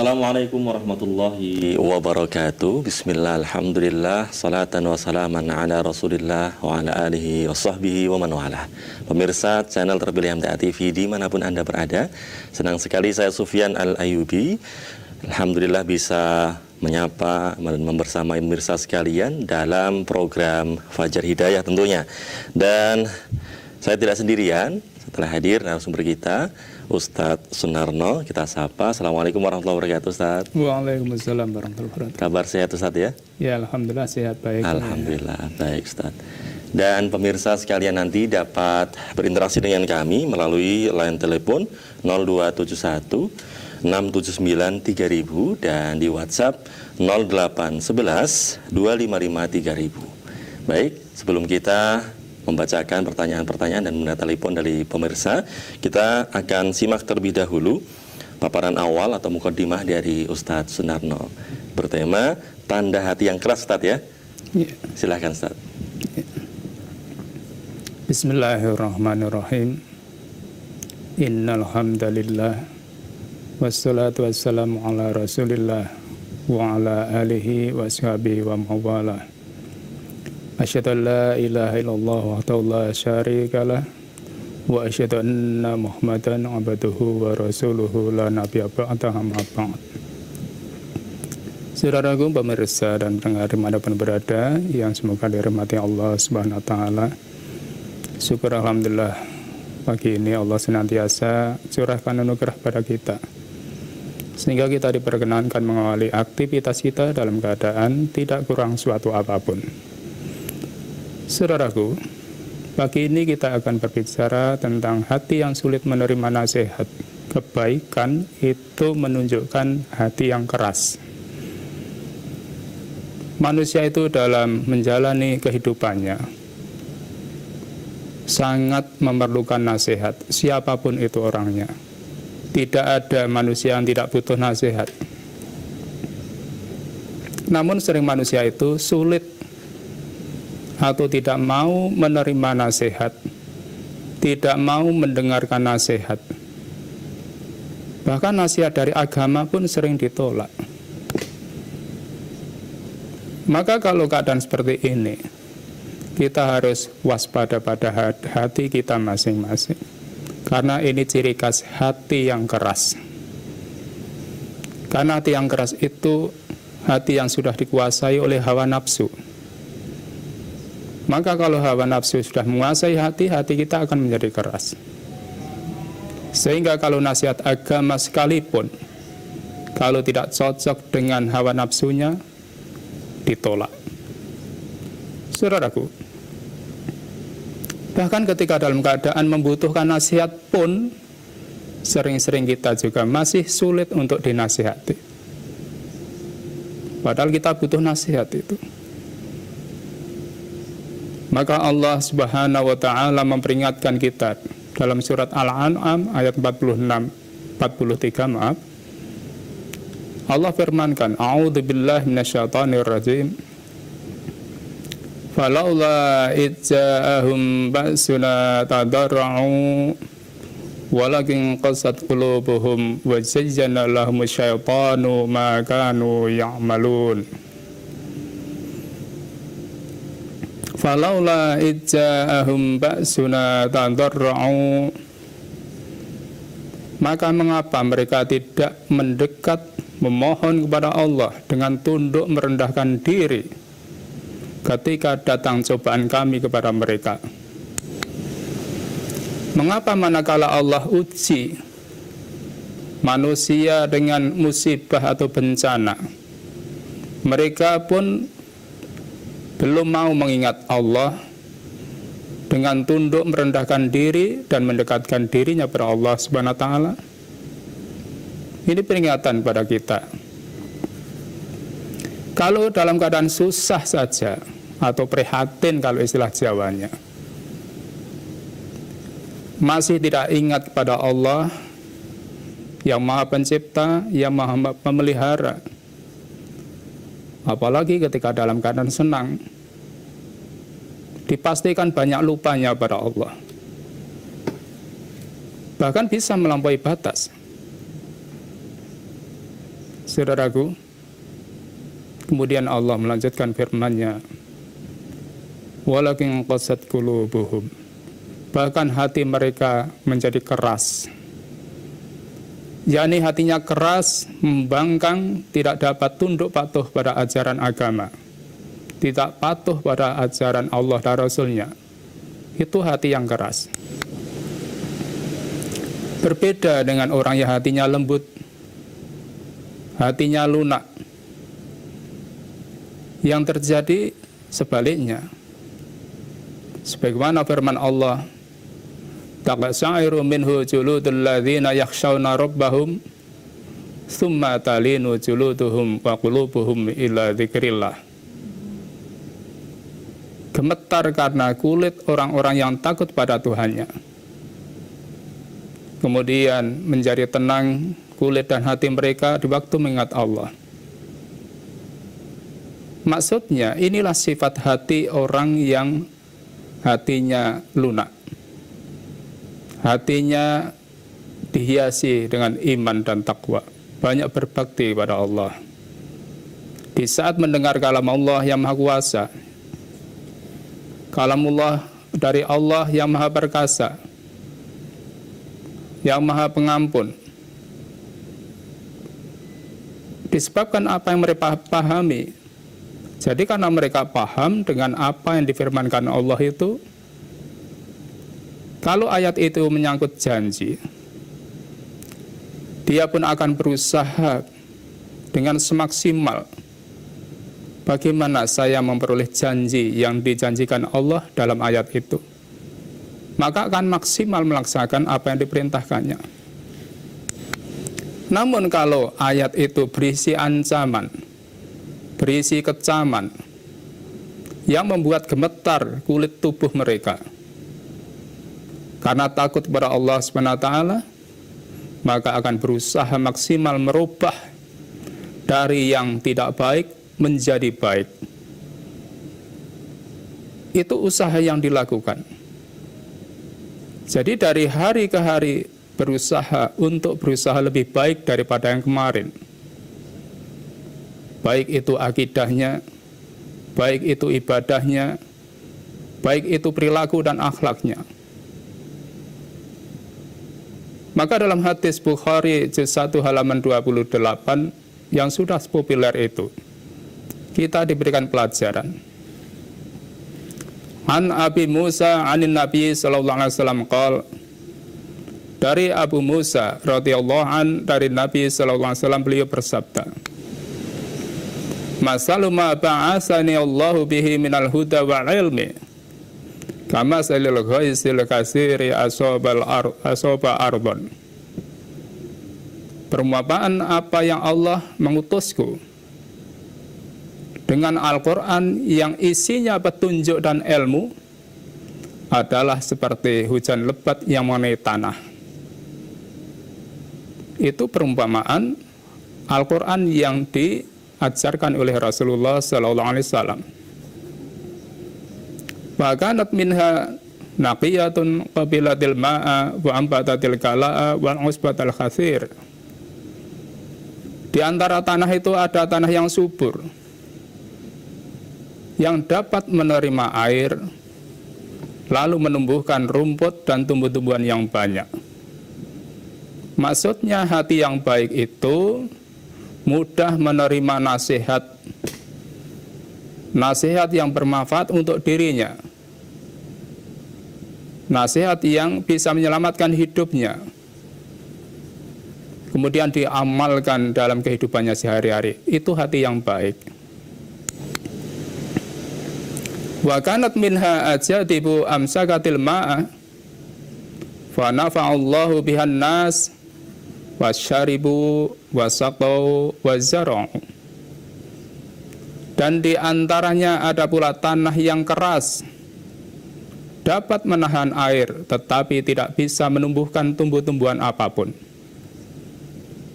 Assalamualaikum warahmatullahi wabarakatuh. Bismillah, alhamdulillah, salatan wa salaman ala rasulillah wa ala alihi wa sahbihi wa man wala. Pemirsa channel terpilih MTA TV dimanapun Anda berada, senang sekali saya Sufyan Al-Ayyubi alhamdulillah bisa menyapa dan membersamai pemirsa sekalian dalam program Fajar Hidayah tentunya. Dan saya tidak sendirian, setelah hadir narasumber kita Ustadz Sunarno, kita sapa. Assalamualaikum warahmatullahi wabarakatuh, Ustadz. Waalaikumsalam warahmatullahi wabarakatuh. Kabar sehat, Ustadz ya? Ya, alhamdulillah sehat, baik. Alhamdulillah, baik, Ustadz. Dan pemirsa sekalian nanti dapat berinteraksi dengan kami melalui line telepon 0271 679 3000 dan di WhatsApp 0811 255 3000. Baik, sebelum kita membacakan pertanyaan-pertanyaan dan menata telepon dari pemirsa, kita akan simak terlebih dahulu paparan awal atau mukaddimah dari Ustadz Sunarno bertema tanda hati yang keras, Ustadz ya. Silahkan, Ustadz. Bismillahirrahmanirrahim. Innal hamdalillah wassalatu wassalamu ala rasulillah wa ala alihi wa sahbihi wa mawala. Asyhadu an la ilaha illallah wahdahu la syarikalah wa asyhadu anna Muhammadan abduhu wa rasuluhu la nabiyya ba'dahu amma ba'd. Saudaraku pemirsa dan pendengar dimanapun berada yang semoga dirahmati Allah Subhanahu wa taala. Syukur alhamdulillah pagi ini Allah senantiasa curahkan anugerah pada kita, sehingga kita diperkenankan mengawali aktivitas kita dalam keadaan tidak kurang suatu apapun. Saudaraku, pagi ini kita akan berbicara tentang hati yang sulit menerima nasihat. Kebaikan itu menunjukkan hati yang keras. Manusia itu dalam menjalani kehidupannya sangat memerlukan nasihat, siapapun itu orangnya. Tidak ada manusia yang tidak butuh nasihat. Namun sering manusia itu sulit atau tidak mau menerima nasihat, tidak mau mendengarkan nasihat. Bahkan nasihat dari agama pun sering ditolak. Maka kalau keadaan seperti ini, kita harus waspada pada hati kita masing-masing. Karena ini ciri khas hati yang keras. Karena hati yang keras itu hati yang sudah dikuasai oleh hawa nafsu. Maka kalau hawa nafsu sudah menguasai hati, hati kita akan menjadi keras. Sehingga kalau nasihat agama sekalipun, kalau tidak cocok dengan hawa nafsunya, ditolak. Saudaraku, bahkan ketika dalam keadaan membutuhkan nasihat pun, sering-sering kita juga masih sulit untuk dinasihati. Padahal kita butuh nasihat itu. Maka Allah Subhanahu wa taala memperingatkan kita dalam surat Al-An'am ayat 43 maaf. Allah firmankan, A'udzubillahi minasyaitonir rajim. Falaula idza'ahum ba'suna tadarra'u walakin qasat qulubuhum wa zayyana lahumus syaitanu ma kanu ya'malun. Falaula idza'ahum ba'suna tadarra'u, maka mengapa mereka tidak mendekat memohon kepada Allah dengan tunduk merendahkan diri ketika datang cobaan kami kepada mereka? Mengapa manakala Allah uji manusia dengan musibah atau bencana, mereka pun belum mau mengingat Allah dengan tunduk merendahkan diri dan mendekatkan dirinya kepada Allah Subhanahu wa taala? Ini peringatan pada kita. Kalau dalam keadaan susah saja atau prihatin kalau istilah Jawanya, masih tidak ingat kepada Allah yang Maha Pencipta, yang Maha Pemelihara, apalagi ketika dalam keadaan senang, dipastikan banyak lupanya pada Allah. Bahkan bisa melampaui batas. saudaraku. Kemudian Allah melanjutkan firman-Nya, walakin qasat qulubuhum, bahkan hati mereka menjadi keras. yakni hatinya keras, membangkang, tidak dapat tunduk patuh pada ajaran agama, tidak patuh pada ajaran Allah dan Rasul-Nya. Itu hati yang keras. Berbeda dengan orang yang hatinya lembut, hatinya lunak. Yang terjadi sebaliknya. Sebagaimana firman Allah, taqsairu minhu juludul ladzina yakhshawna rabbahum tsumma talinu juluduhum wa qulubuhum ila dzikrillah. Gemetar karena kulit orang-orang yang takut pada Tuhannya. Kemudian menjadi tenang kulit dan hati mereka di waktu mengingat Allah. Maksudnya inilah sifat hati orang yang hatinya lunak. Hatinya dihiasi dengan iman dan takwa, banyak berbakti pada Allah. Di saat mendengar kalam Allah yang Maha Kuasa, kalamullah dari Allah yang Maha Perkasa, yang Maha Pengampun, disebabkan apa yang mereka pahami. Jadi karena mereka paham dengan apa yang difirmankan Allah itu, kalau ayat itu menyangkut janji, dia pun akan berusaha dengan semaksimal bagaimana saya memperoleh janji yang dijanjikan Allah dalam ayat itu. Maka akan maksimal melaksanakan apa yang diperintahkannya. Namun kalau ayat itu berisi ancaman, berisi kecaman yang membuat gemetar kulit tubuh mereka karena takut kepada Allah SWT, maka akan berusaha maksimal merubah dari yang tidak baik menjadi baik. Itu usaha yang dilakukan. Jadi dari hari ke hari berusaha untuk berusaha lebih baik daripada yang kemarin. Baik itu akidahnya, baik itu ibadahnya, baik itu perilaku dan akhlaknya. Maka dalam hadis Bukhari juz 1 halaman 28 yang sudah populer itu, kita diberikan pelajaran. An Abi Musa anin Nabi sallallahu alaihi wasallam qala, dari Abu Musa radhiyallahu an dari Nabi sallallahu alaihi wasallam beliau bersabda, masalu ma ba'asani Allahu bihi minal huda wal ilmi kama salil ghaisil kasiri asoba arbon. Perumpamaan apa yang Allah mengutusku dengan Al-Quran yang isinya petunjuk dan ilmu adalah seperti hujan lebat yang mengenai tanah. Itu perumpamaan Al-Quran yang diajarkan oleh Rasulullah SAW. Bahkan minha naqiyatun qabilatil ma'a wa ambatatil kala'a wa usbatal khasir. Di antara tanah itu ada tanah yang subur, yang dapat menerima air, lalu menumbuhkan rumput dan tumbuh-tumbuhan yang banyak. Maksudnya hati yang baik itu mudah menerima nasihat, nasihat yang bermanfaat untuk dirinya, nasihat yang bisa menyelamatkan hidupnya, kemudian diamalkan dalam kehidupannya sehari-hari. Itu hati yang baik. Wa kanat minha ajadibu amsakatil ma'a fa nafa'allahu bihan nas wasyaribu wasaqau wazara'u. Dan di antaranya ada pula tanah yang keras, dapat menahan air tetapi tidak bisa menumbuhkan tumbuh-tumbuhan apapun.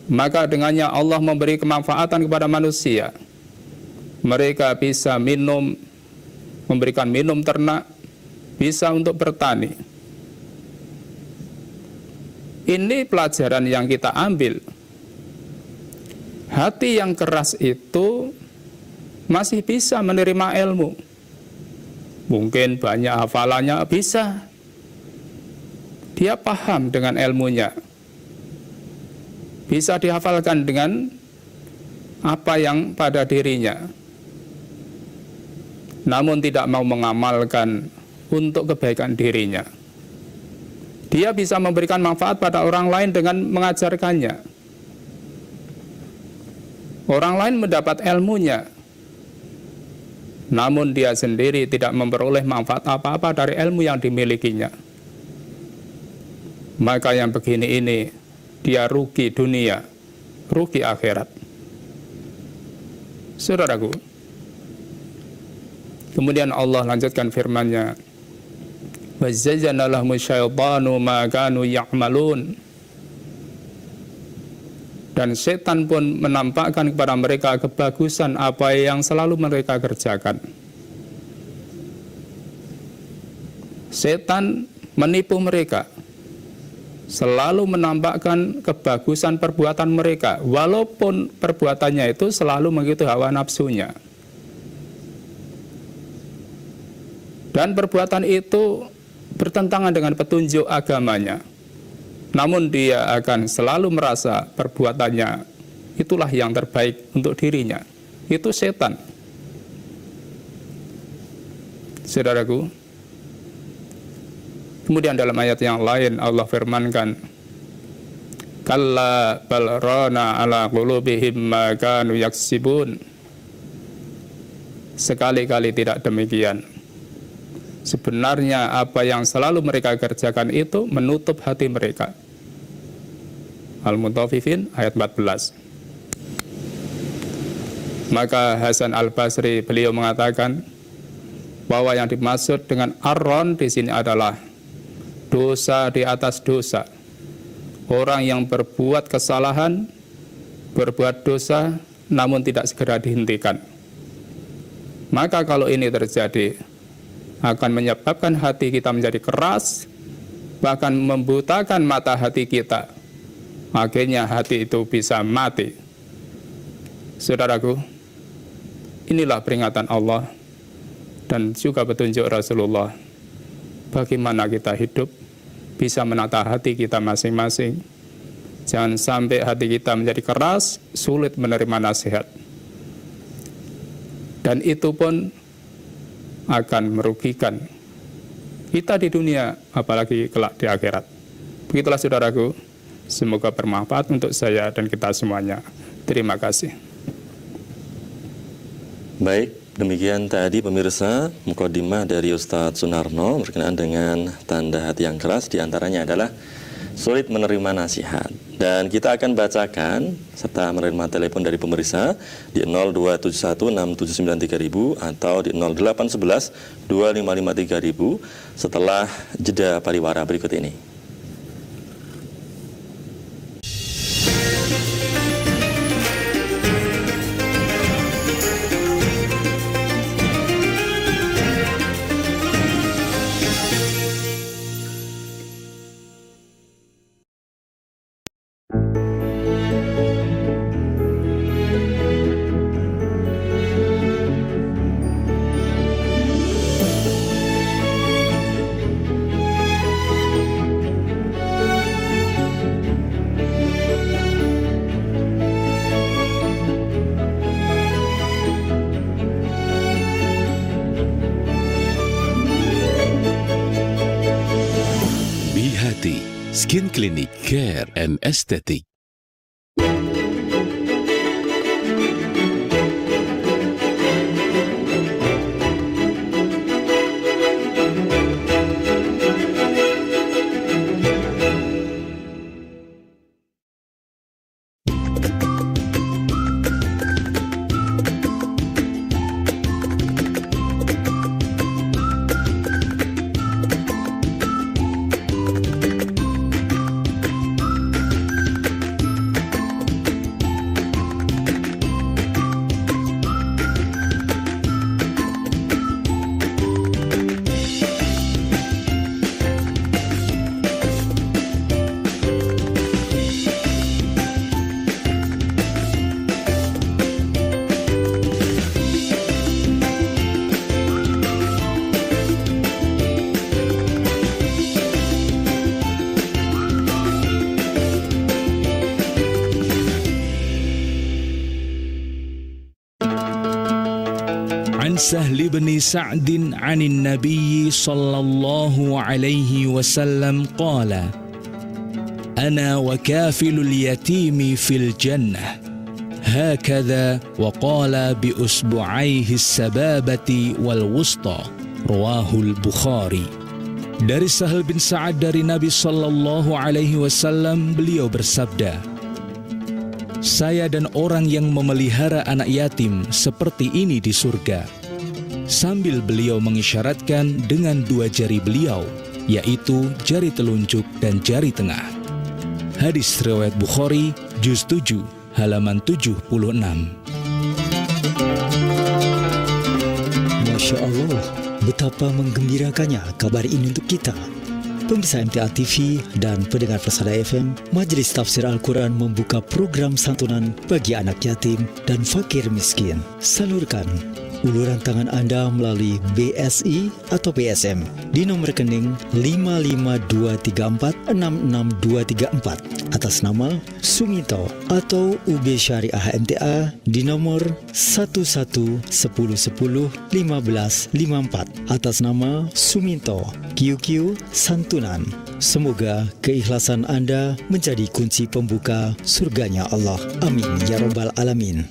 Maka dengannya Allah memberi kemanfaatan kepada manusia. Mereka bisa minum, memberikan minum ternak, bisa untuk bertani. Ini pelajaran yang kita ambil. Hati yang keras itu masih bisa menerima ilmu. Mungkin banyak hafalannya, bisa. Dia paham dengan ilmunya. Bisa dihafalkan dengan apa yang pada dirinya. Namun tidak mau mengamalkan untuk kebaikan dirinya. Dia bisa memberikan manfaat pada orang lain dengan mengajarkannya. Orang lain mendapat ilmunya, namun dia sendiri tidak memperoleh manfaat apa-apa dari ilmu yang dimilikinya. Maka yang begini ini, dia rugi dunia, rugi akhirat. Saudaraku, kemudian Allah lanjutkan firman-Nya, وَزَيَّنَ لَهُمُ الشَّيْطَانُ مَا كَانُوا يَعْمَلُونَ. Dan setan pun menampakkan kepada mereka kebagusan apa yang selalu mereka kerjakan. Setan menipu mereka, selalu menampakkan kebagusan perbuatan mereka, walaupun perbuatannya itu selalu mengikuti hawa nafsunya. Dan perbuatan itu bertentangan dengan petunjuk agamanya. Namun dia akan selalu merasa perbuatannya itulah yang terbaik untuk dirinya. Itu setan. Saudaraku, kemudian dalam ayat yang lain Allah firmankan, kalla bal rana ala qulubihim ma kanu yaksibun. Sekali-kali tidak demikian. Sebenarnya apa yang selalu mereka kerjakan itu menutup hati mereka. Al-Mutaffifin ayat 14. Maka Hasan Al-Basri beliau mengatakan bahwa yang dimaksud dengan ar-ron di sini adalah dosa di atas dosa. Orang yang berbuat kesalahan, berbuat dosa, namun tidak segera dihentikan. Maka kalau ini terjadi, akan menyebabkan hati kita menjadi keras, bahkan membutakan mata hati kita. Akhirnya hati itu bisa mati. Saudaraku, inilah peringatan Allah dan juga petunjuk Rasulullah. Bagaimana kita hidup, bisa menata hati kita masing-masing. Jangan sampai hati kita menjadi keras, sulit menerima nasihat. Dan itu pun akan merugikan kita di dunia, apalagi kelak di akhirat. Begitulah saudaraku, semoga bermanfaat untuk saya dan kita semuanya. Terima kasih. Baik, demikian tadi pemirsa mukadimah dari Ustadz Sunarno berkenaan dengan tanda hati yang keras, diantaranya adalah sulit menerima nasihat. Dan kita akan bacakan serta menerima telepon dari pemirsa di 02716793000 atau di 08112553.000 setelah jeda pariwara berikut ini. Skin Clinic Care and Aesthetic. عن سهل بن سعد عن النبي صلى الله عليه وسلم قال: أنا وكافل اليتيم في الجنة هكذا، وقال بأصبعيه السبابة والوسطى. Rawahul Bukhari. Dari Sahal bin Sa'ad dari Nabi Sallallahu Alaihi Wasallam, beliau bersabda, saya dan orang yang memelihara anak yatim seperti ini di surga. Sambil beliau mengisyaratkan dengan dua jari beliau, yaitu jari telunjuk dan jari tengah. Hadis riwayat Bukhari, juz 7, halaman 76. Masya Allah, betapa menggembirakannya kabar ini untuk kita. Pemirsa MTA TV dan pendengar Persada FM, Majelis Tafsir Al-Quran membuka program santunan bagi anak yatim dan fakir miskin. Salurkan uluran tangan Anda melalui BSI atau BSM di nomor rekening 55234662234 atas nama Sumito, atau UB Syariah MTA di nomor 1110101554 atas nama Sumito QQ Santunan. Semoga keikhlasan Anda menjadi kunci pembuka surganya Allah. Amin ya Rabbal Alamin.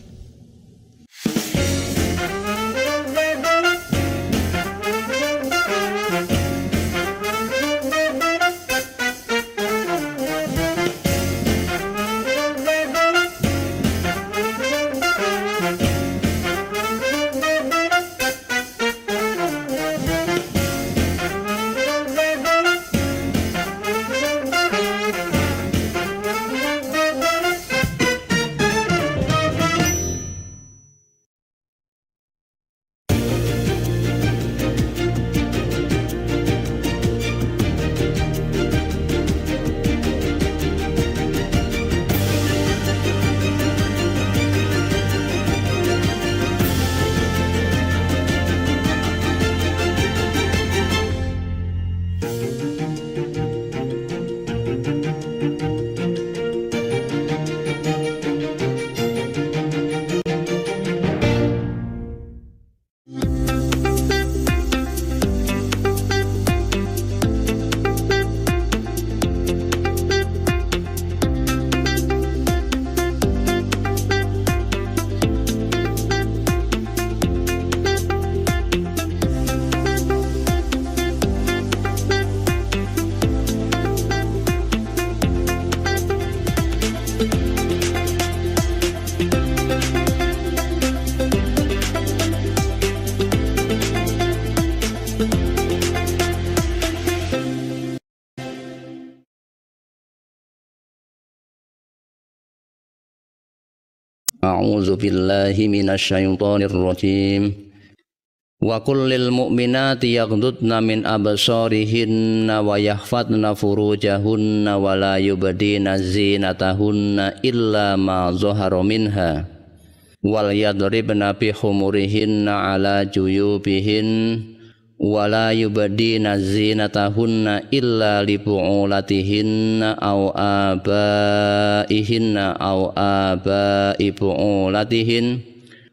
A'udzu billahi minasyaitonir rajim. Wa qul lil mu'minati yaghdudna min absarihinna wa yahfadna furujahunna wa la yubdina zinatahunna illa ma zahara minha wal yadribna bi khumurihinna ala juyubihin wa la yubdina zinatahunna illa li bu'ulatihinna aw abaihinna aw abai bu'ulatihin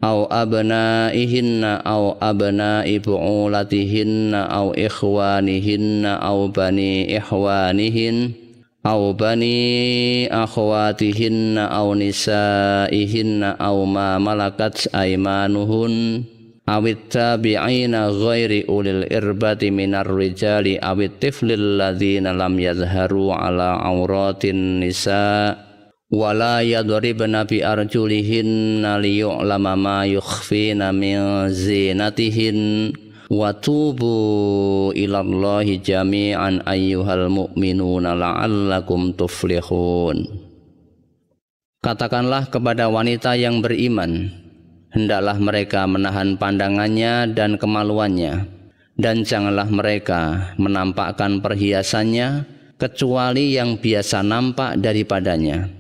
aw abnaihinna aw abnai bu'ulatihinna aw ikhwanihinna aw bani ikhwanihin aw bani akhwatihinna aw nisaihinna aw ma malakat aymanuhun awit tabi'ina ghairi ulil irbati minar rijali awit tiflil ladzina lam yazharu ala auratin nisa wala yadribna bi arjulihinna liyu'lama ma yukhfina min zinatihin wa tubu ilallahi jami'an ayyuhal mu'minuna la'allakum tuflihun. Katakanlah kepada wanita yang beriman, hendaklah mereka menahan pandangannya dan kemaluannya, dan janganlah mereka menampakkan perhiasannya kecuali yang biasa nampak daripadanya.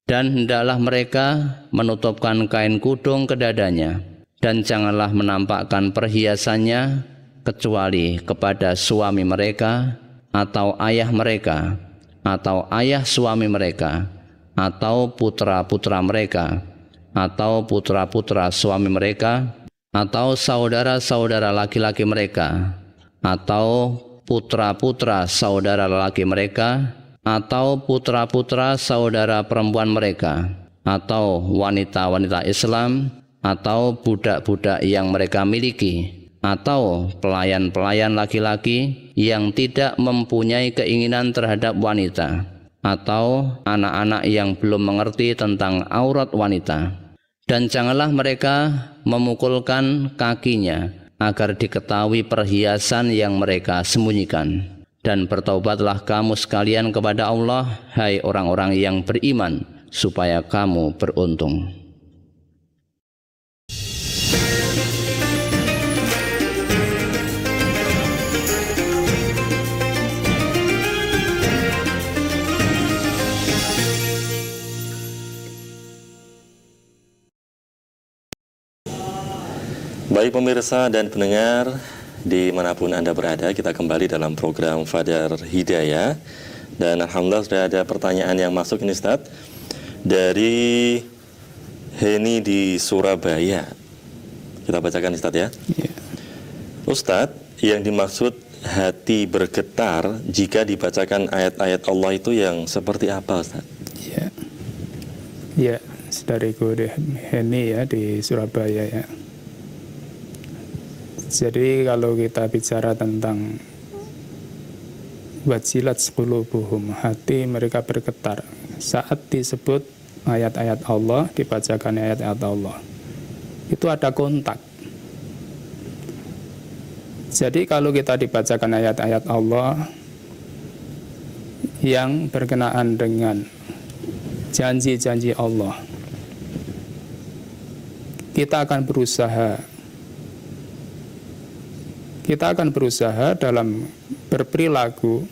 Dan hendaklah mereka menutupkan kain kudung ke dadanya, dan janganlah menampakkan perhiasannya kecuali kepada suami mereka, atau ayah mereka, atau ayah suami mereka, atau putra-putra mereka, atau putra-putra suami mereka, atau saudara-saudara laki-laki mereka, atau putra-putra saudara laki mereka, atau putra-putra saudara perempuan mereka, atau wanita-wanita Islam, atau budak-budak yang mereka miliki, atau pelayan-pelayan laki-laki yang tidak mempunyai keinginan terhadap wanita, atau anak-anak yang belum mengerti tentang aurat wanita. Dan janganlah mereka memukulkan kakinya agar diketahui perhiasan yang mereka sembunyikan. Dan bertaubatlah kamu sekalian kepada Allah, hai orang-orang yang beriman, supaya kamu beruntung. Baik pemirsa dan pendengar, dimanapun Anda berada, kita kembali dalam program Fadar Hidayah. Dan alhamdulillah sudah ada pertanyaan yang masuk ini Ustaz, dari Heni di Surabaya. Kita bacakan Ustaz ya. Ustaz, yang dimaksud hati bergetar jika dibacakan ayat-ayat Allah itu yang seperti apa Ustaz? Ya, saudariku Heni ya di Surabaya ya. Jadi kalau kita bicara tentang wajilat qulubuhum, hati mereka bergetar saat disebut ayat-ayat Allah, dibacakan ayat-ayat Allah, itu ada kontak. Jadi kalau kita dibacakan ayat-ayat Allah yang berkenaan dengan janji-janji Allah, kita akan berusaha dalam berperilaku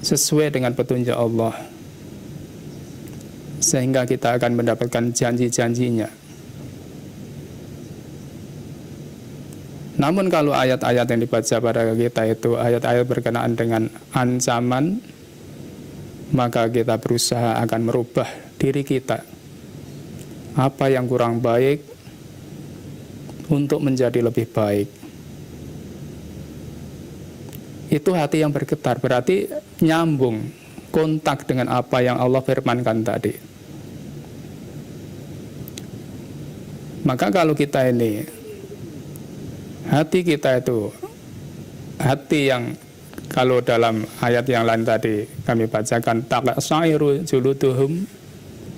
sesuai dengan petunjuk Allah, sehingga kita akan mendapatkan janji-janjinya. Namun kalau ayat-ayat yang dibaca pada kita itu ayat-ayat berkenaan dengan ancaman, maka kita berusaha akan merubah diri kita, apa yang kurang baik untuk menjadi lebih baik. Itu hati yang bergetar, berarti nyambung, kontak dengan apa yang Allah firmankan tadi. Maka kalau kita ini, hati kita itu, hati yang kalau dalam ayat yang lain tadi kami bacakan, taqsairu juluduhum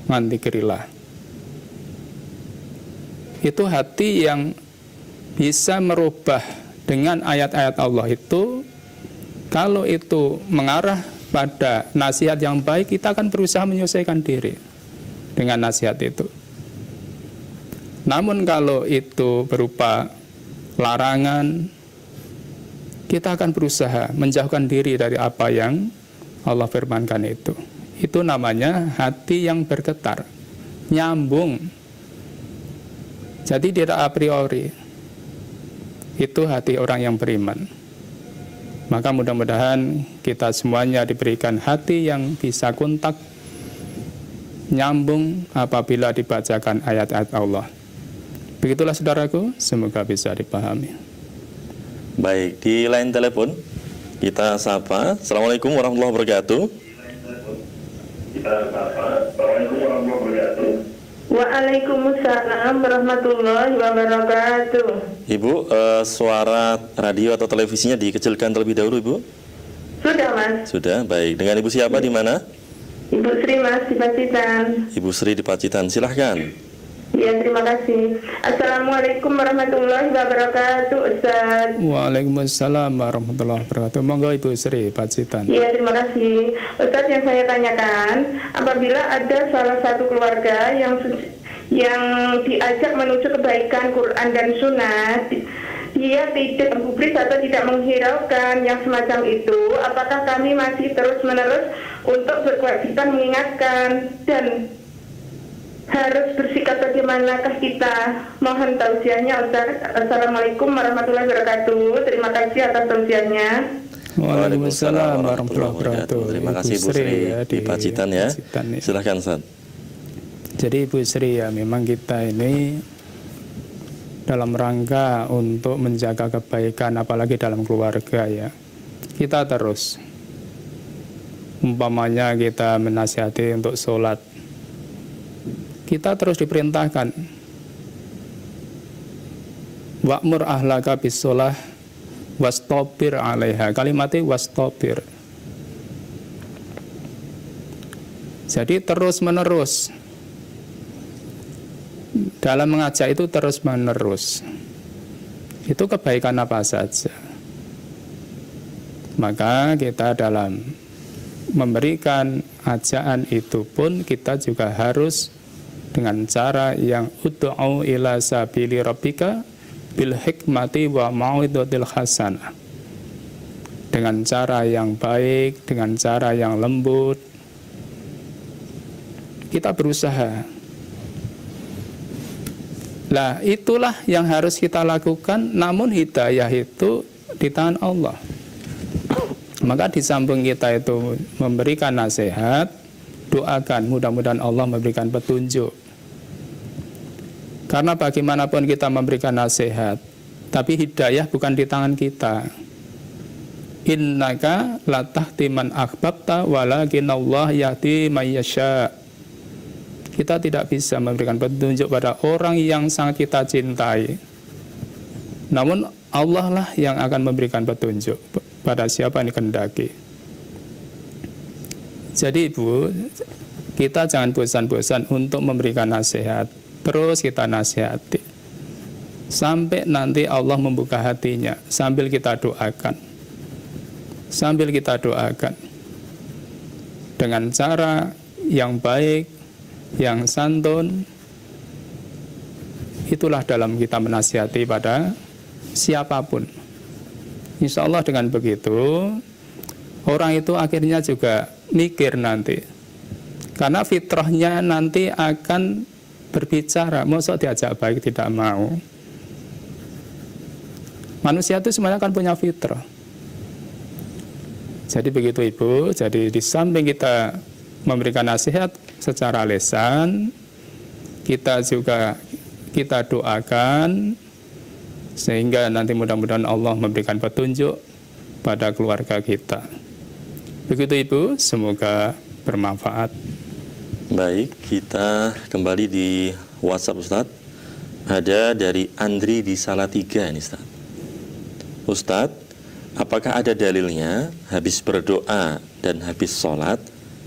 an dzikrillah. Itu hati yang bisa merubah dengan ayat-ayat Allah itu. Kalau itu mengarah pada nasihat yang baik, kita akan berusaha menyesuaikan diri dengan nasihat itu. Namun kalau itu berupa larangan, kita akan berusaha menjauhkan diri dari apa yang Allah firmankan itu. Itu namanya hati yang bergetar, nyambung. Jadi tidak a priori. Itu hati orang yang beriman. Maka mudah-mudahan kita semuanya diberikan hati yang bisa kontak, nyambung apabila dibacakan ayat-ayat Allah. Begitulah saudaraku, semoga bisa dipahami. Baik, di line telepon kita sapa. Assalamualaikum warahmatullahi wabarakatuh. Waalaikumsalam warahmatullahi wabarakatuh. Ibu, suara radio atau televisinya dikecilkan terlebih dahulu, Ibu. Sudah, Mas. Sudah, baik. Dengan Ibu siapa di mana? Ibu Sri, Mas, di Pacitan. Ibu Sri di Pacitan, silahkan. Ya, terima kasih. Assalamualaikum warahmatullahi wabarakatuh, Ustaz. Waalaikumsalam warahmatullahi wabarakatuh. Monggo Ibu Sri, Pacitan. Ya, terima kasih. Ustaz, yang saya tanyakan, apabila ada salah satu keluarga yang diajak menuju kebaikan Quran dan Sunnah, dia tidak menggubris atau tidak menghiraukan yang semacam itu, apakah kami masih terus-menerus untuk berkewajiban mengingatkan dan harus bersikap bagaimanakah kita? Mohon tausiahnya, Ustaz. Assalamualaikum warahmatullahi wabarakatuh. Terima kasih atas tausiahnya. Waalaikumsalam warahmatullahi wabarakatuh. Terima kasih Ibu Sri di Pacitan ya. Silahkan Ustaz. Jadi Ibu Sri ya, memang kita ini dalam rangka untuk menjaga kebaikan, apalagi dalam keluarga ya, kita terus, umpamanya kita menasihati untuk sholat, kita terus diperintahkan wa'mur ahlaka bis-sholah wastobir 'alaiha. Kalimatnya wastobir. Jadi terus menerus dalam mengajak itu, terus menerus itu kebaikan apa saja. Maka kita dalam memberikan ajakan itu pun kita juga harus dengan cara yang ud'u ila sabili rabbika bil hikmati wa mau'izatil hasanah, dengan cara yang baik, dengan cara yang lembut. Kita berusaha. Lah itulah yang harus kita lakukan, namun hidayah itu di tangan Allah. Maka di samping kita itu memberikan nasihat, doakan mudah-mudahan Allah memberikan petunjuk. Karena bagaimanapun kita memberikan nasihat, tapi hidayah bukan di tangan kita. Innaka la tahdi man ahbabta walakin Allah yahdi may yasha. Kita tidak bisa memberikan petunjuk pada orang yang sangat kita cintai. Namun Allah lah yang akan memberikan petunjuk pada siapa yang dikehendaki. Jadi Ibu, kita jangan bosan-bosan untuk memberikan nasihat. Terus kita nasihati sampai nanti Allah membuka hatinya, sambil kita doakan. Sambil kita doakan dengan cara yang baik, yang santun. Itulah dalam kita menasihati pada siapapun. Insya Allah dengan begitu orang itu akhirnya juga mikir nanti, karena fitrahnya nanti akan berbicara. Masa diajak baik tidak mau? Manusia itu semuanya kan punya fitrah. Jadi begitu Ibu. Jadi di samping kita memberikan nasihat secara lisan, kita juga kita doakan sehingga nanti mudah-mudahan Allah memberikan petunjuk pada keluarga kita. Begitu Ibu, semoga bermanfaat. Baik, kita kembali di WhatsApp Ustadz. Ada dari Andri di Salatiga ini Ustadz. Ustadz, apakah ada dalilnya habis berdoa dan habis sholat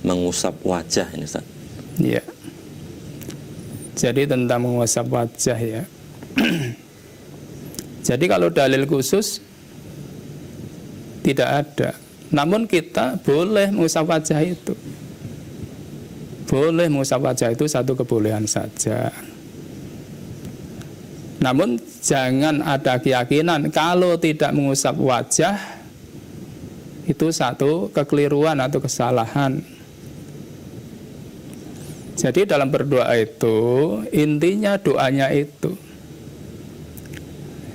mengusap wajah ini Ustadz? Ya. Jadi tentang mengusap wajah ya. Jadi kalau dalil khusus tidak ada. Namun kita boleh mengusap wajah itu. Boleh mengusap wajah itu satu kebolehan saja. Namun jangan ada keyakinan kalau tidak mengusap wajah itu satu kekeliruan atau kesalahan. Jadi dalam berdoa itu intinya doanya itu.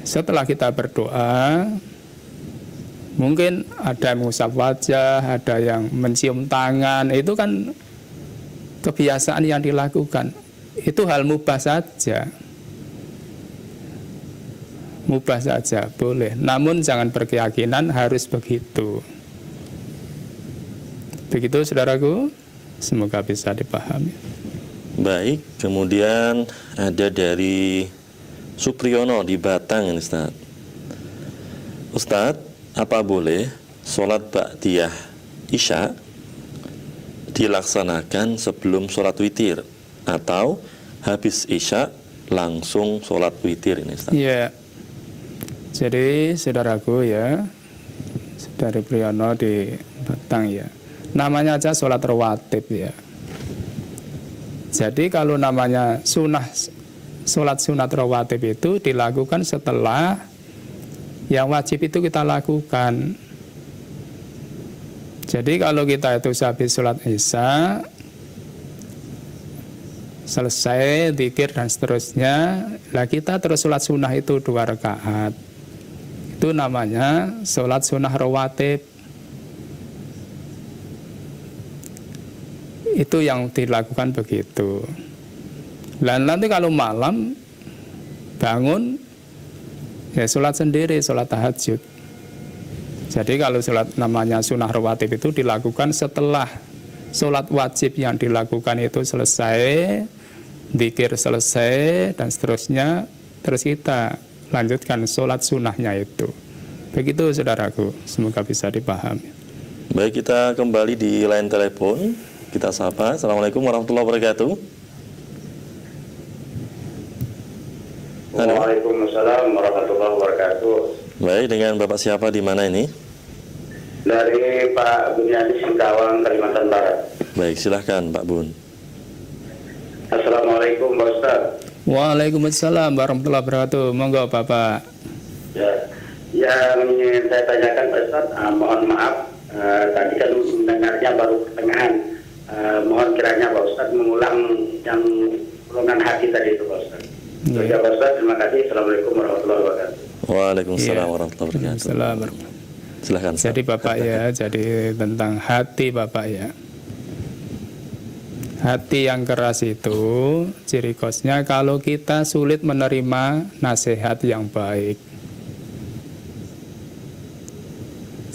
Setelah kita berdoa, mungkin ada yang mengusap wajah, ada yang mencium tangan, itu kan kebiasaan yang dilakukan. Itu hal mubah saja. Mubah saja, boleh. Namun jangan berkeyakinan harus begitu. Begitu saudaraku, semoga bisa dipahami. Baik, kemudian ada dari Supriyono di Batang ini Ustaz. Ustaz, apa boleh sholat ba'diyah Isya dilaksanakan sebelum sholat witir atau habis Isya langsung sholat witir ini Ustaz? Iya. Jadi saudaraku ya, dari Priyono di Batang ya, namanya aja sholat rawatib ya. Jadi kalau namanya sholat sunat rawatib itu dilakukan setelah yang wajib itu kita lakukan. Jadi kalau kita itu habis sholat Isya, selesai zikir dan seterusnya, lah kita terus sholat sunnah itu 2 rakaat. Itu namanya sholat sunnah rawatib. Itu yang dilakukan begitu. Dan nanti kalau malam bangun Ya sholat sendiri, sholat tahajud. Jadi kalau sholat namanya sunnah rawatib itu dilakukan setelah sholat wajib yang dilakukan itu selesai, dzikir selesai, dan seterusnya, terus kita lanjutkan sholat sunnahnya itu. Begitu saudaraku, semoga bisa dipahami. Baik, kita kembali di line telepon. Kita sapa. Assalamualaikum warahmatullahi wabarakatuh. Halo. Waalaikumsalam warahmatullahi wabarakatuh. Baik, dengan Bapak siapa di mana ini? Dari Pak Bunyadi Singkawang, Kalimantan Barat. Baik, silahkan Pak Bun. Assalamualaikum Pak Ustaz. Waalaikumsalam warahmatullahi wabarakatuh. Monggo Bapak. Ya, yang ingin saya tanyakan Pak Ustaz, mohon maaf, tadi kan mendengarnya baru pertengahan. Mohon kiranya Pak Ustaz mengulang yang golongan hati tadi itu Pak Ustaz. Ya Pak Ustaz, terima kasih. Assalamualaikum warahmatullahi wabarakatuh. Waalaikumsalam warahmatullahi wabarakatuh. Waalaikumsalam. Silahkan. Jadi Bapak ya, jadi tentang hati Bapak ya. Hati yang keras itu ciri khasnya kalau kita sulit menerima nasihat yang baik.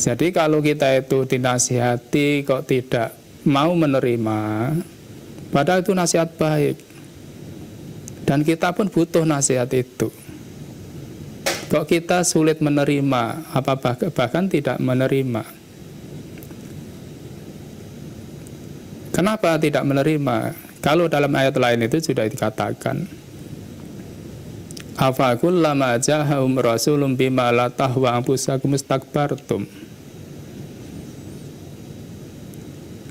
Jadi kalau kita itu dinasihati kok tidak mau menerima, padahal itu nasihat baik. Dan kita pun butuh nasihat itu. Kok kita sulit menerima, apa bahkan tidak menerima. Kenapa tidak menerima? Kalau dalam ayat lain itu sudah dikatakan, afa kullama ja'ahum rasulun bima la tahwa anfusakum istakbartum.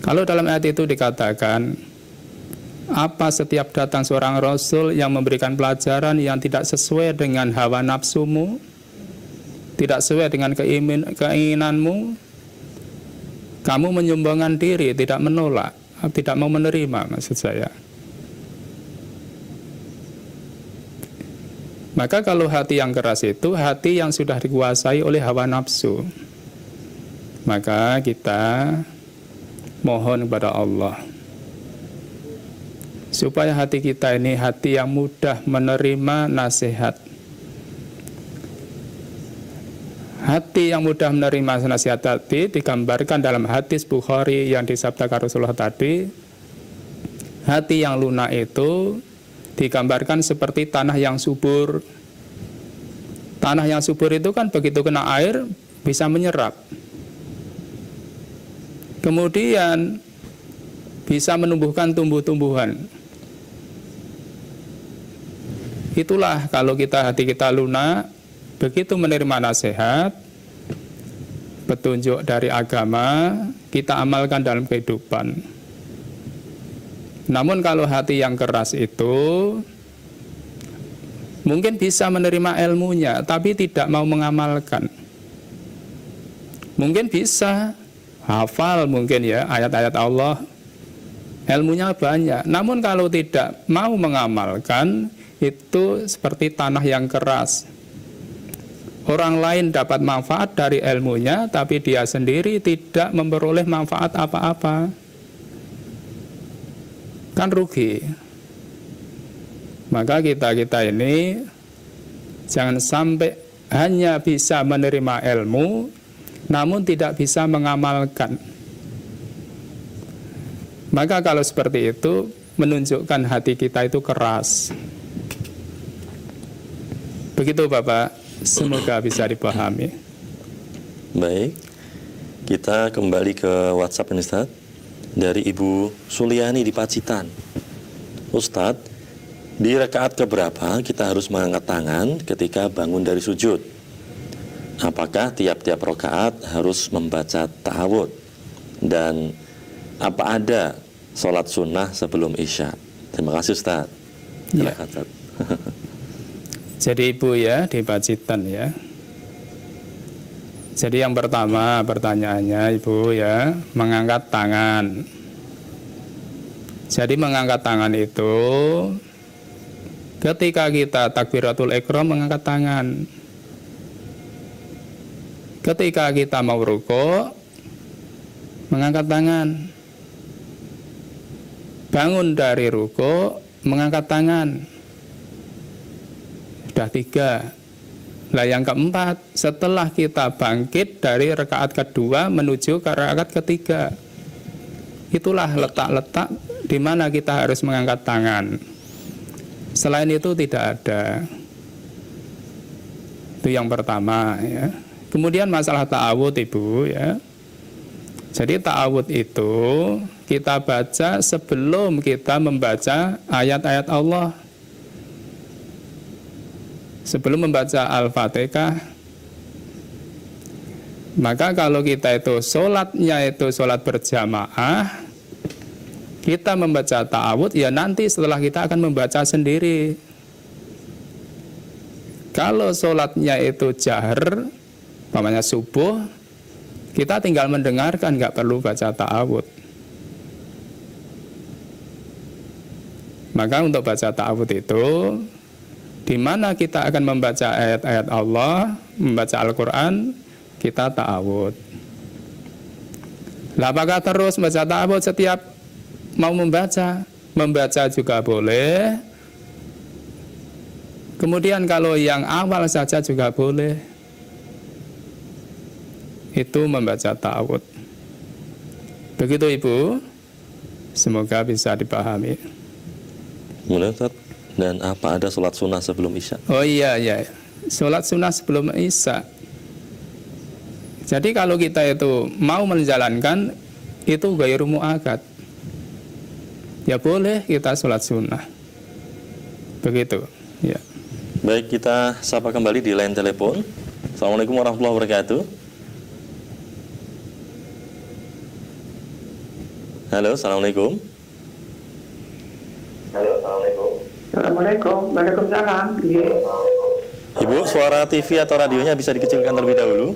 Kalau dalam ayat itu dikatakan, apa setiap datang seorang rasul yang memberikan pelajaran yang tidak sesuai dengan hawa nafsumu, tidak sesuai dengan keinginanmu, kamu menyombongkan diri, tidak menolak, tidak mau menerima, maksud saya. Maka kalau hati yang keras itu hati yang sudah dikuasai oleh hawa nafsu, maka kita mohon kepada Allah supaya hati kita ini hati yang mudah menerima nasihat. Hati yang mudah menerima nasihat tadi digambarkan dalam hadis Bukhari yang disabdakan Rasulullah tadi. Hati yang lunak itu digambarkan seperti tanah yang subur. Tanah yang subur itu kan begitu kena air bisa menyerap. Kemudian bisa menumbuhkan tumbuh-tumbuhan. Itulah kalau hati kita lunak, begitu menerima nasihat, petunjuk dari agama, kita amalkan dalam kehidupan. Namun kalau hati yang keras itu, mungkin bisa menerima ilmunya, tapi tidak mau mengamalkan. Mungkin bisa hafal mungkin ya ayat-ayat Allah, ilmunya banyak. Namun kalau tidak mau mengamalkan, itu seperti tanah yang keras. Orang lain dapat manfaat dari ilmunya, tapi dia sendiri tidak memperoleh manfaat apa-apa. Kan rugi. Maka kita ini jangan sampai hanya bisa menerima ilmu, namun tidak bisa mengamalkan. Maka kalau seperti itu, menunjukkan hati kita itu keras. Begitu Bapak, semoga bisa dipahami. Baik, kita kembali ke WhatsApp ini Ustaz. Dari Ibu Suliani di Pacitan. Ustadz, di rakaat keberapa kita harus mengangkat tangan ketika bangun dari sujud? Apakah tiap-tiap rakaat harus membaca ta'awudz? Dan apa ada sholat sunnah sebelum isya? Terima kasih Ustaz. Ya. Ustaz. Jadi Ibu ya di Pacitan ya. Jadi yang pertama pertanyaannya Ibu ya, mengangkat tangan. Jadi mengangkat tangan itu ketika kita takbiratul ihram mengangkat tangan. Ketika kita mau rukuk mengangkat tangan. Bangun dari rukuk mengangkat tangan. Sudah 3. Lah yang keempat, setelah kita bangkit dari rakaat kedua menuju ke rakaat ketiga, itulah letak-letak di mana kita harus mengangkat tangan. Selain itu tidak ada. Itu yang pertama ya. Kemudian masalah ta'awud Ibu ya. Jadi ta'awud itu kita baca sebelum kita membaca ayat-ayat Allah. Sebelum membaca Al-Fatihah. Maka kalau kita itu sholatnya itu sholat berjamaah, kita membaca ta'awud, ya nanti setelah kita akan membaca sendiri. Kalau sholatnya itu jahar, namanya subuh, kita tinggal mendengarkan, nggak perlu baca ta'awud. Maka untuk baca ta'awud itu, di mana kita akan membaca ayat-ayat Allah, membaca Al-Quran, kita ta'awud. Lah apakah terus membaca ta'awud setiap mau membaca? Membaca juga boleh. Kemudian kalau yang awal saja juga boleh. Itu membaca ta'awud. Begitu Ibu. Semoga bisa dipahami. Kemudian Ustaz, dan apa ada sholat sunnah sebelum isya? Oh iya, sholat sunnah sebelum isya. Jadi kalau kita itu mau menjalankan, itu ghairu mu'akkad, ya boleh kita sholat sunnah. Begitu ya. Baik, kita sapa kembali di line telepon. Assalamualaikum warahmatullahi wabarakatuh. Halo, assalamualaikum. Assalamualaikum. Waalaikumsalam. Ibu, suara TV atau radionya bisa dikecilkan terlebih dahulu.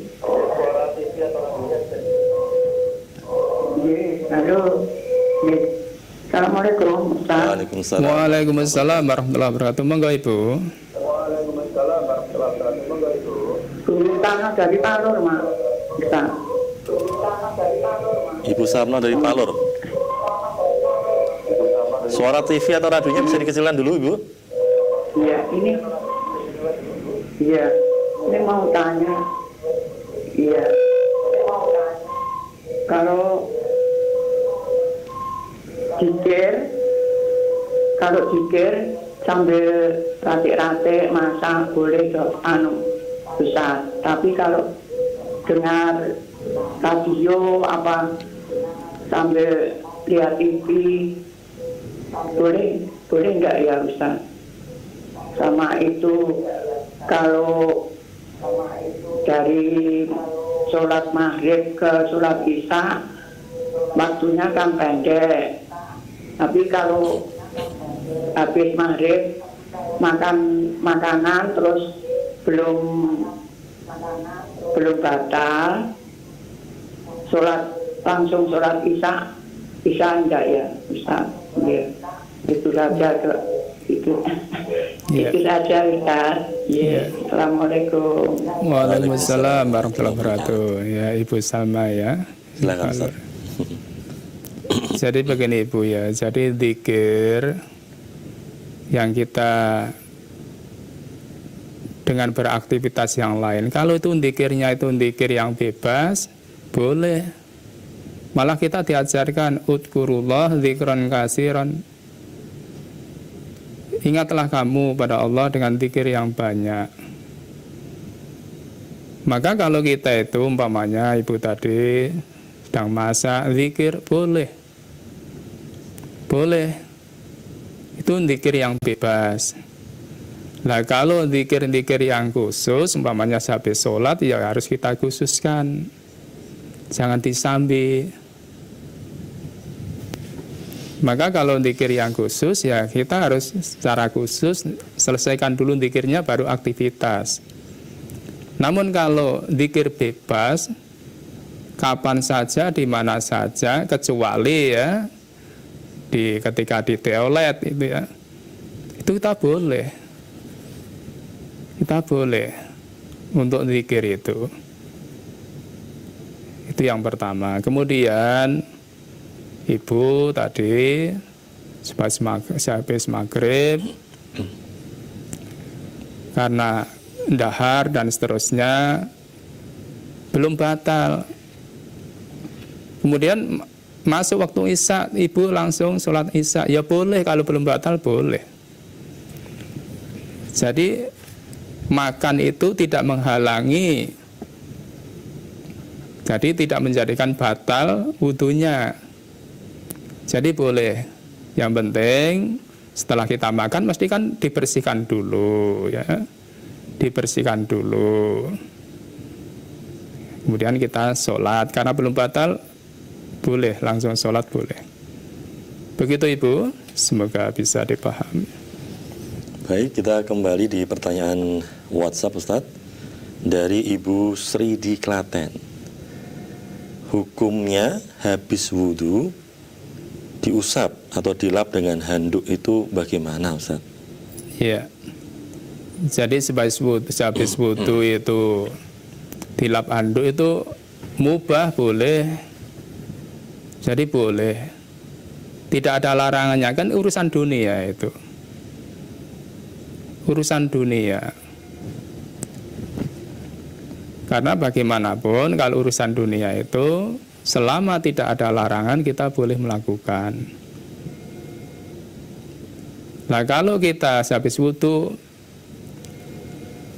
Halo. Assalamualaikum. Ustaz. Waalaikumsalam. Waalaikumsalam warahmatullahi wabarakatuh. Monggo Ibu. Tanah dari Palur, Mak. Ustaz. Ibu Sarno dari Palur. Suara TV atau radionya bisa dikecilkan dulu, Ibu. Iya, ini mau tanya. Iya. Kalau jikir sambil ratik-ratik masak boleh besar. Tapi kalau dengar radio apa sambil lihat TV boleh enggak ya Ustaz? Sama itu kalau dari sholat maghrib ke sholat isya waktunya kan pendek. Tapi kalau habis maghrib makan makanan terus belum batal, langsung sholat isya enggak ya Ustaz? Ya, itu saja itu. Ya. Itu saja Ustaz. Ya. Assalamualaikum. Waalaikumsalam warahmatullahi wabarakatuh. Ya Ibu Salma ya. Silakan Ustaz. Jadi begini Ibu ya. Jadi zikir yang kita dengan beraktivitas yang lain. Kalau itu zikirnya itu zikir yang bebas, boleh. Malah kita diajarkan udkurullah dzikran katsiran. Ingatlah kamu pada Allah dengan zikir yang banyak. Maka kalau kita itu umpamanya Ibu tadi sedang masak, zikir boleh. Boleh. Itu zikir yang bebas. Nah kalau zikir-zikir yang khusus, umpamanya habis sholat, ya harus kita khususkan. Jangan disambi. Maka kalau zikir yang khusus, ya kita harus secara khusus selesaikan dulu zikirnya baru aktivitas. Namun kalau zikir bebas, kapan saja, di mana saja, kecuali ya ketika di toilet itu ya, itu kita boleh untuk zikir itu. Itu yang pertama. Kemudian Ibu tadi habis maghrib, karena dahar dan seterusnya belum batal. Kemudian masuk waktu isya, ibu langsung sholat isya, ya boleh, kalau belum batal boleh. Jadi makan itu tidak menghalangi, jadi tidak menjadikan batal wudunya. Jadi boleh. Yang penting setelah kita makan mesti kan dibersihkan dulu, ya, dibersihkan dulu. Kemudian kita sholat, karena belum batal boleh, langsung sholat boleh. Begitu Ibu, semoga bisa dipahami. Baik, kita kembali di pertanyaan WhatsApp Ustadz dari Ibu Sri di Klaten. Hukumnya habis wudhu diusap atau dilap dengan handuk itu bagaimana Ustadz? Ya, jadi habis wudhu itu dilap handuk itu mubah, boleh. Jadi boleh, tidak ada larangannya, kan urusan dunia itu, urusan dunia. Karena bagaimanapun kalau urusan dunia itu selama tidak ada larangan kita boleh melakukan. Nah kalau kita habis wudu,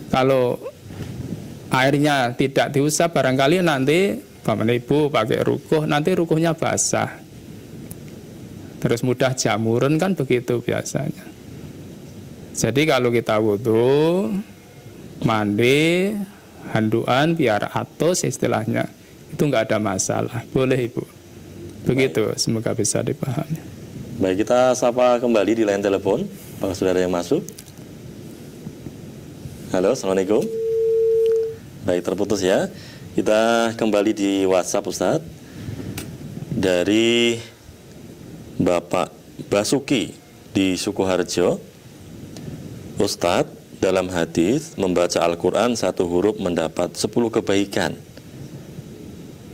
kalau airnya tidak diusap, barangkali nanti Bapak Ibu pakai rukuh, nanti rukuhnya basah, terus mudah jamuran, kan begitu biasanya. Jadi kalau kita wudu, mandi, handuan biar atos istilahnya, itu nggak ada masalah, boleh Ibu. Begitu, semoga bisa dipahami. Baik, kita sapa kembali di line telepon para saudara yang masuk. Halo, Assalamualaikum. Baik, terputus ya. Kita kembali di WhatsApp Ustadz dari Bapak Basuki di Sukoharjo. Ustadz, dalam hadis membaca Al-Quran satu huruf mendapat 10 kebaikan.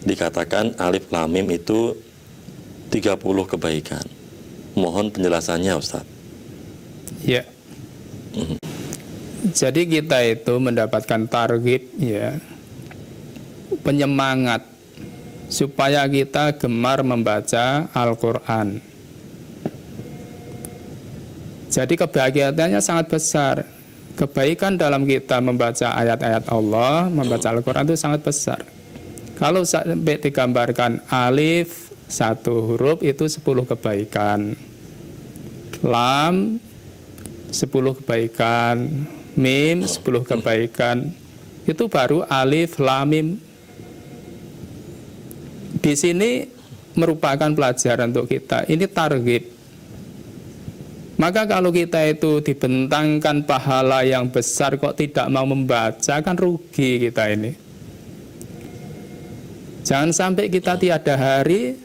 Dikatakan alif lam mim itu 30 kebaikan. Mohon penjelasannya Ustadz. Ya. Jadi kita itu mendapatkan target, ya, penyemangat supaya kita gemar membaca Al-Quran. Jadi kebahagiaannya sangat besar. Kebaikan dalam kita membaca ayat-ayat Allah, membaca Al-Quran itu sangat besar. Kalau sampai digambarkan alif satu huruf itu 10 kebaikan, lam 10 kebaikan, mim 10 kebaikan, itu baru alif lam mim. Di sini merupakan pelajaran untuk kita. Ini target. Maka kalau kita itu dibentangkan pahala yang besar kok tidak mau membaca, kan rugi kita ini. Jangan sampai kita tiada hari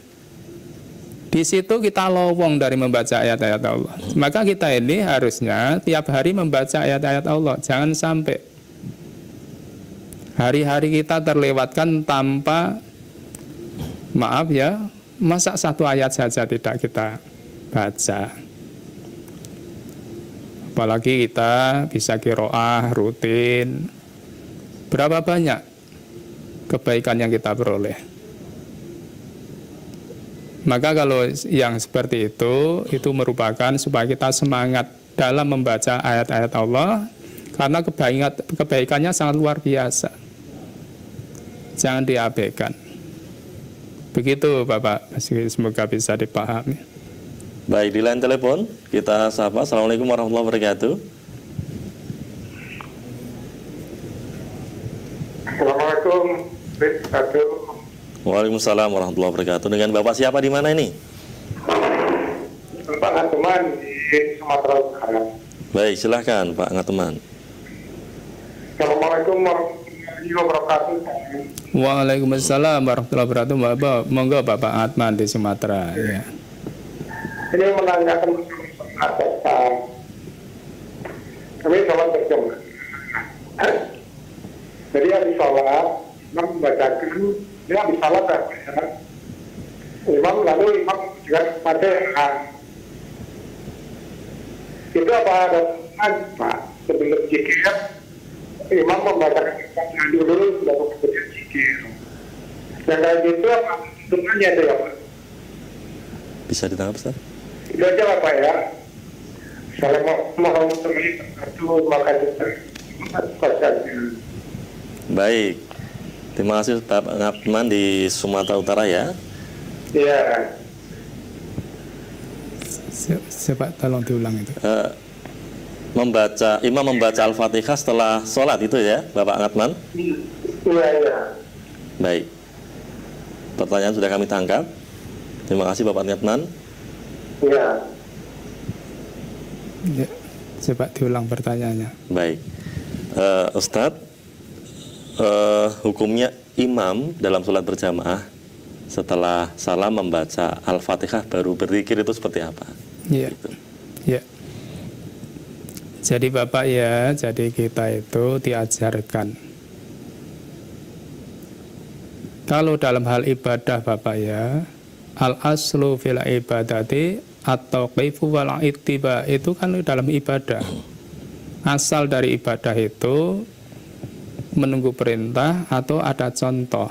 di situ kita lowong dari membaca ayat-ayat Allah. Maka kita ini harusnya tiap hari membaca ayat-ayat Allah. Jangan sampai hari-hari kita terlewatkan tanpa, maaf ya, masa satu ayat saja tidak kita baca. Apalagi kita bisa qiraah rutin, berapa banyak kebaikan yang kita peroleh. Maka kalau yang seperti itu merupakan supaya kita semangat dalam membaca ayat-ayat Allah, karena kebaikannya sangat luar biasa. Jangan diabaikan. Begitu Bapak, semoga bisa dipahami. Baik, di line telepon kita sapa. Assalamualaikum warahmatullahi wabarakatuh. Assalamualaikum. Waalaikumsalam warahmatullahi wabarakatuh. Dengan Bapak siapa di mana ini? Pak Ngatuman di Sumatera Utara. Baik, silahkan Pak Ngatuman. Assalamualaikum warahmatullahi wabarakatuh. Waalaikumsalam warahmatullahi wabarakatuh. Monggo Bapak Atman di Sumatera. Ya. Ini menanyakan masalah kami sholat berjamaah. Jadi habis sholat, imam membacakan, dia habis sholat ya. Lalu imam juga Fatihah. Itu apa ada Pak sebelum zikir imam membacakan Fatihah dulu baru kemudian zikir. Yang kayak gitu apa hitungannya itu ya Pak? Bisa ditangkap Ustaz? Itu aja lah Pak ya. Assalamualaikum warahmatullahi wabarakatuh. Terima kasih. Baik. Terima kasih Bapak Ngapman di Sumatera Utara ya. Iya. Coba tolong diulang itu. Imam membaca Al-Fatihah setelah sholat itu ya, Bapak Ngapman? Iya, iya. Baik. Pertanyaan sudah kami tangkap. Terima kasih Bapak Ngapman. Iya. Ya, coba diulang pertanyaannya. Baik. Ustadz, hukumnya imam dalam sholat berjamaah setelah salam membaca Al-Fatihah baru berzikir itu seperti apa? Iya. Gitu. Ya. Jadi Bapak ya, jadi kita itu diajarkan. Kalau dalam hal ibadah Bapak ya, al-aslu fil ibadati atau kaifu wal ittiba itu kan dalam ibadah. Asal dari ibadah itu menunggu perintah atau ada contoh.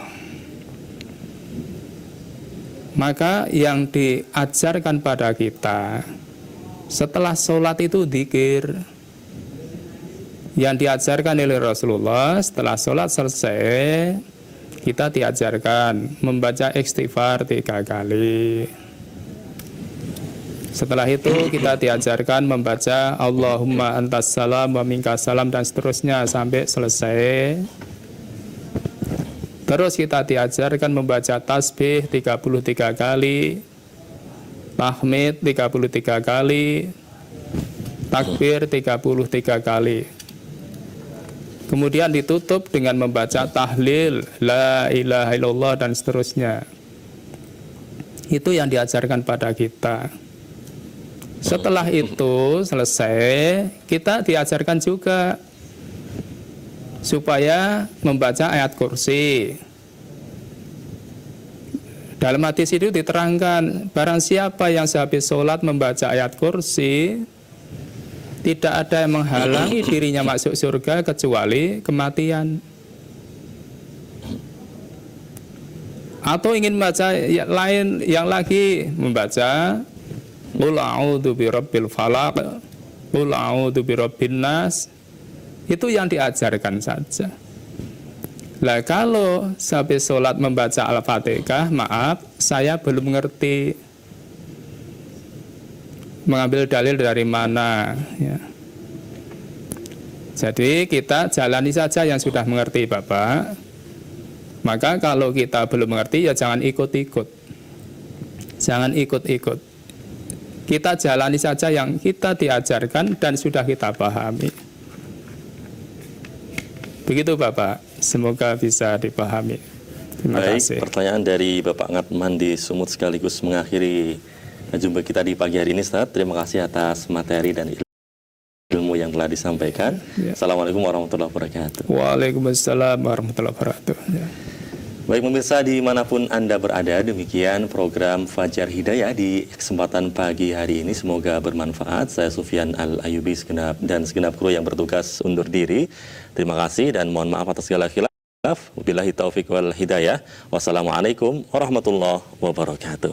Maka yang diajarkan pada kita setelah sholat itu dzikir. Yang diajarkan oleh Rasulullah setelah sholat selesai, kita diajarkan membaca istighfar 3 kali. Setelah itu kita diajarkan membaca Allahumma antas salam wa minkas salam dan seterusnya sampai selesai. Terus kita diajarkan membaca tasbih 33 kali, tahmid 33 kali, takbir 33 kali. Kemudian ditutup dengan membaca tahlil, la ilaha illallah dan seterusnya. Itu yang diajarkan pada kita. Setelah itu selesai, kita diajarkan juga supaya membaca ayat kursi. Dalam hadis itu diterangkan, barang siapa yang sehabis sholat membaca ayat kursi, tidak ada yang menghalangi dirinya masuk surga kecuali kematian. Atau ingin membaca yang lagi membaca Qul a'udzu birabbil falaq, Qul a'udzu birabbin nas. Itu yang diajarkan saja. Lah kalau sampai sholat membaca Al-Fatihah, maaf, saya belum mengerti mengambil dalil dari mana ya. Jadi kita jalani saja yang sudah mengerti Bapak. Maka kalau kita belum mengerti ya jangan ikut-ikut. Jangan ikut-ikut. Kita jalani saja yang kita diajarkan dan sudah kita pahami. Begitu Bapak, semoga bisa dipahami. Terima kasih. Pertanyaan dari Bapak Ngapman di Sumut sekaligus mengakhiri jumpa kita di pagi hari ini, Ustaz. Terima kasih atas materi dan ilmu yang telah disampaikan. Ya. Assalamualaikum warahmatullahi wabarakatuh. Waalaikumsalam warahmatullahi wabarakatuh. Ya. Baik pemirsa dimanapun Anda berada, demikian program Fajar Hidayah di kesempatan pagi hari ini. Semoga bermanfaat. Saya Sufyan Al-Ayubi dan segenap kru yang bertugas undur diri. Terima kasih dan mohon maaf atas segala khilaf. Wabillahi taufiq wal hidayah. Wassalamualaikum warahmatullahi wabarakatuh.